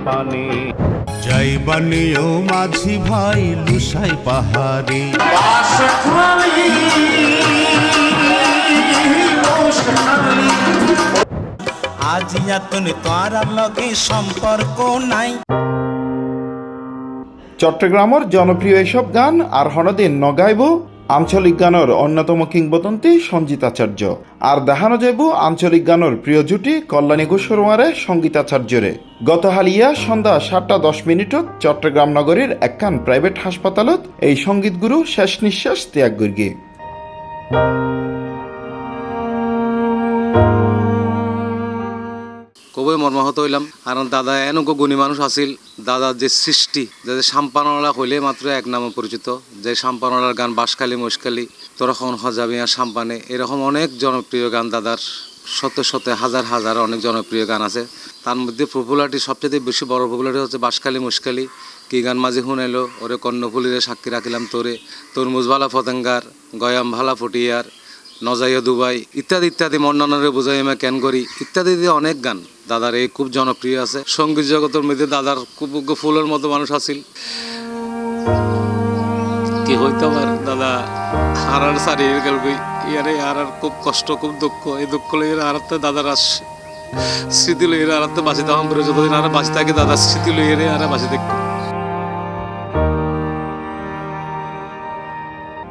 পানে। যাইবানিও মাঝি ভাই লুসাই পাহাড়ে। আজিয়া তুমি তোর লগে সম্পর্ক নাই। চট্টগ্রামের জনপ্রিয় এসব গান আর হনদিন নগাইব আঞ্চলিক গানের অন্যতম কিংবদন্তি সঞ্জিত আচার্য। আর দেখানো যাইব আঞ্চলিক গানের প্রিয় জুটি কল্যাণী ঘোষরোয়ারে সঙ্গীতাচার্যরে। গত হালিয়া সন্ধ্যা 7:10 চট্টগ্রাম নগরীর একখান প্রাইভেট হাসপাতালত এই সঙ্গীত গুরু শেষ নিঃশ্বাস ত্যাগ করিগে। খুবই মর্মাহত হইলাম, কারণ দাদা এনকো গুণী মানুষ আছিল। দাদার যে সৃষ্টি, যে সাম্পানলা হইলে মাত্র এক নামে পরিচিত, যে সাম্পানলার গান বাঁশখালী মশখালী তখন হজাবিয়া সাম্পানে, এরকম অনেক জনপ্রিয় গান দাদার শত শত হাজার হাজার অনেক জনপ্রিয় গান আছে। তার মধ্যে পপুলারিটি সবচেয়ে বেশি বড় পপুলারিটি হচ্ছে বাঁশখালী মশখালী। কি গান মাঝে শুনাইলো, ওরে কর্ণফুলিরে সাক্ষী রাখিলাম তোরে, তরমুজ ভালা ফতেঙ্গার, গয়াম ভালা ফটিয়ার, নজাইয়া দুবাই ইত্যাদি ইত্যাদি, মন্নানরে বোঝাই আমি ক্যান করি ইত্যাদি অনেক গান দাদার এই খুব জনপ্রিয় আছে। সঙ্গীত জগতের মধ্যে দাদার খুব ফুলের মতো মানুষ আছিল। কি হইতো আর দাদা হারার সারি গেল ইয়ারে আর খুব কষ্ট, খুব দুঃখ। এই দুঃখ লইয়ে আর দাদার স্মৃতি লইয়ে আর বাঁচি তখন করে যতদিন আর বাঁচি থাকে দাদার স্মৃতি লইয়ে আর বাঁচি দেখ।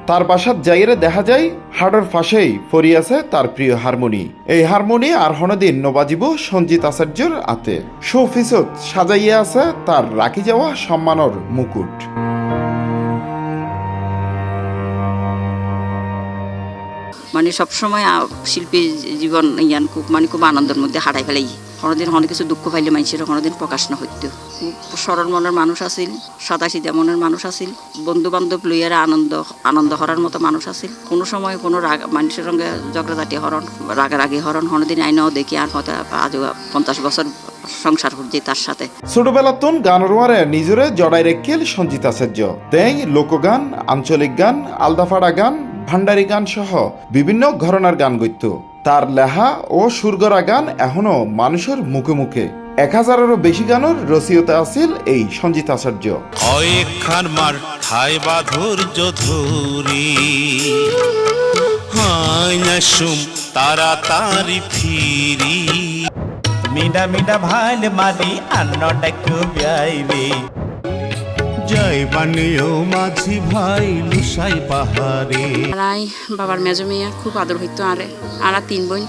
তার বাসার জায়গায় দেখা যায় হাড়ের পাশেই পড়ি আছে তার প্রিয় হারমোনি। এই হারমোনি আর হনদিন নবাজিব সঞ্জিত আচার্যর আতে। শোফিসত সাজাইয়া আছে তার রাখি যাওয়া সম্মানের মুকুট। মানে সবসময় শিল্পী জীবন ইয়ান খুব আনন্দের মধ্যে হারাই ফেলাই। কোনোদিন অনেক কিছু দুঃখ পাইলে মানুষের কোনোদিন প্রকাশ না হইতো। খুব সরল মনের মানুষ আছিল, সাদাসিধা মনের মানুষ আছিল, বন্ধু বান্ধব লইয়ারা আনন্দ হরার মতো মানুষ আছিল। কোনো সময় কোনো রাগ মানুষের সঙ্গে ঝগড়াঝাটি হরণ, রাগারাগি হরণ কোনোদিন আইনাও দেখি। আর হয়তো আজ 50 বছর সংসার করছে তার সাথে। ছোটবেলাতন গানরোয়ারে নিজরে জড়াই রেখেল সঞ্জিত আচার্য। তাই লোকগান, আঞ্চলিক গান, আলদাফাড়া গান, ভান্ডারি গান সহ বিভিন্ন ঘরানার গান গইত। তার লেহা ও সুরগরা গান এখনো মানুষের মুখে মুখে। 1000-এরও বেশি গানের রচয়িতা আছিল এই সঞ্জিত আচার্য। কয়েকখান মার ঠাই বাধুর্য ধরি, হাই না সুম তাড়াতাড়ি ফিরি। মিডা মিডা ভাইল মারি আন্ন ডাকু যাইবে। যাইবানিও মাঝি ভাই লুসাই পাহাড়ে। আরাই বাবার মেজো মেয়া খুব আদর হইতো। আর 3 বোন।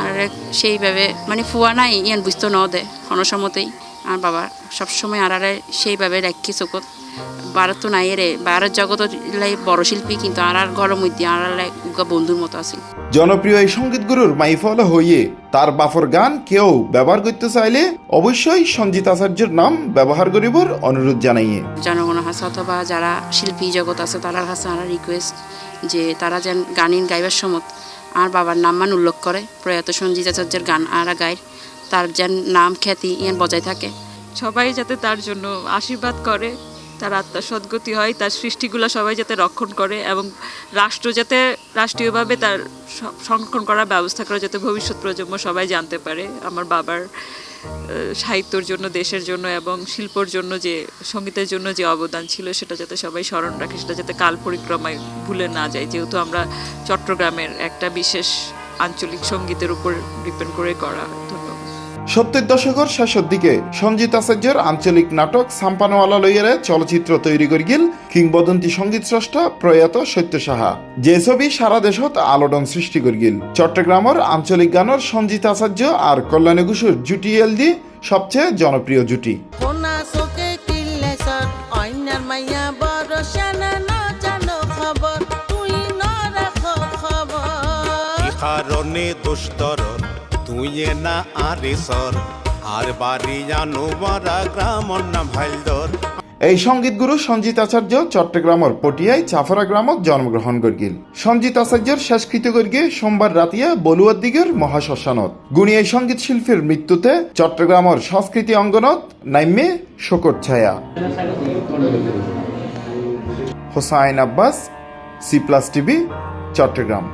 আর সেইভাবে মানে ফুয়া নাই ইয়ান বুঝতো ন দে অনসমতেই। আর বাবা সবসময় আর সেইভাবে রাখি চোখত। বারত তো নাই রে, বারের জগত বড় শিল্পী, কিন্তু আর ঘরের মধ্যে আর বন্ধুর মতো আছিল। জনপ্রিয় এই সঙ্গীত গুরুর মাইফল হইয়ে তার বাফর গান কেউ ব্যবহার করতে চাইলে অবশ্যই সঞ্জিত আচার্যের নাম ব্যবহার করিবার অনুরোধ জানাইয়ে। জনগণের কাছে অথবা যারা শিল্পী জগৎ আছে তার কাছে আর রিকোয়েস্ট যে তারা যেন গান গাইবার সময় আর বাবার নাম মান উল্লেখ করে। প্রয়াত সঞ্জিত আচার্যের গান আর গায়, তার যেন নাম খ্যাতি ইয়ান বজায় থাকে। সবাই যাতে তার জন্য আশীর্বাদ করে, তার আত্মার সদ্গতি হয়, তার সৃষ্টিগুলো সবাই যাতে রক্ষণ করে এবং রাষ্ট্র যাতে রাষ্ট্রীয়ভাবে তার সংরক্ষণ করার ব্যবস্থা করে, যাতে ভবিষ্যৎ প্রজন্ম সবাই জানতে পারে আমার বাবার সাহিত্যর জন্য, দেশের জন্য এবং শিল্পর জন্য যে সঙ্গীতের জন্য যে অবদান ছিল সেটা যাতে সবাই স্মরণ রাখে, সেটা যাতে কাল পরিক্রমায় ভুলে না যায়। যেহেতু আমরা চট্টগ্রামের একটা বিশেষ আঞ্চলিক সঙ্গীতের উপর ডিপেন্ড করে করা। ধন্যবাদ। 70 দশকের শেষের দিকে সঞ্জিত আচার্যের আঞ্চলিক নাটক সাম্পানওয়ালা লইয়ারে চলচ্চিত্র তৈরি করিল কিংবদন্তি সঙ্গীত স্রষ্টা প্রয়াত সত্য সাহা। যে ছবি সারা দেশত আলোড়ন সৃষ্টি করিল। চট্টগ্রামের আঞ্চলিক গানের সঞ্জিত আচার্য আর কল্যাণী ঘোষের জুটি এলদি সবচেয়ে জনপ্রিয় জুটি। কারণে দুস্তর তুই না আরে সর আর বাড়ি জানো মারা গ্রামর নাম ভাইলদর। এই সঙ্গীত গুরু সঞ্জিত আচার্য চট্টগ্রামের পটিয়ায় চাফরা গ্রামত জন্মগ্রহণ করিল। সঞ্জিত আচার্যের শেষকৃত করিয়ে সোমবার রাতিয়া বলুয়ার দিগের মহাশ্মশানত। গুণী এই সঙ্গীত শিল্পীর মৃত্যুতে চট্টগ্রামের সংস্কৃতি অঙ্গনত নাইমে শোকর ছায়া। Hossain Abbas, C+ TV, Chittagong.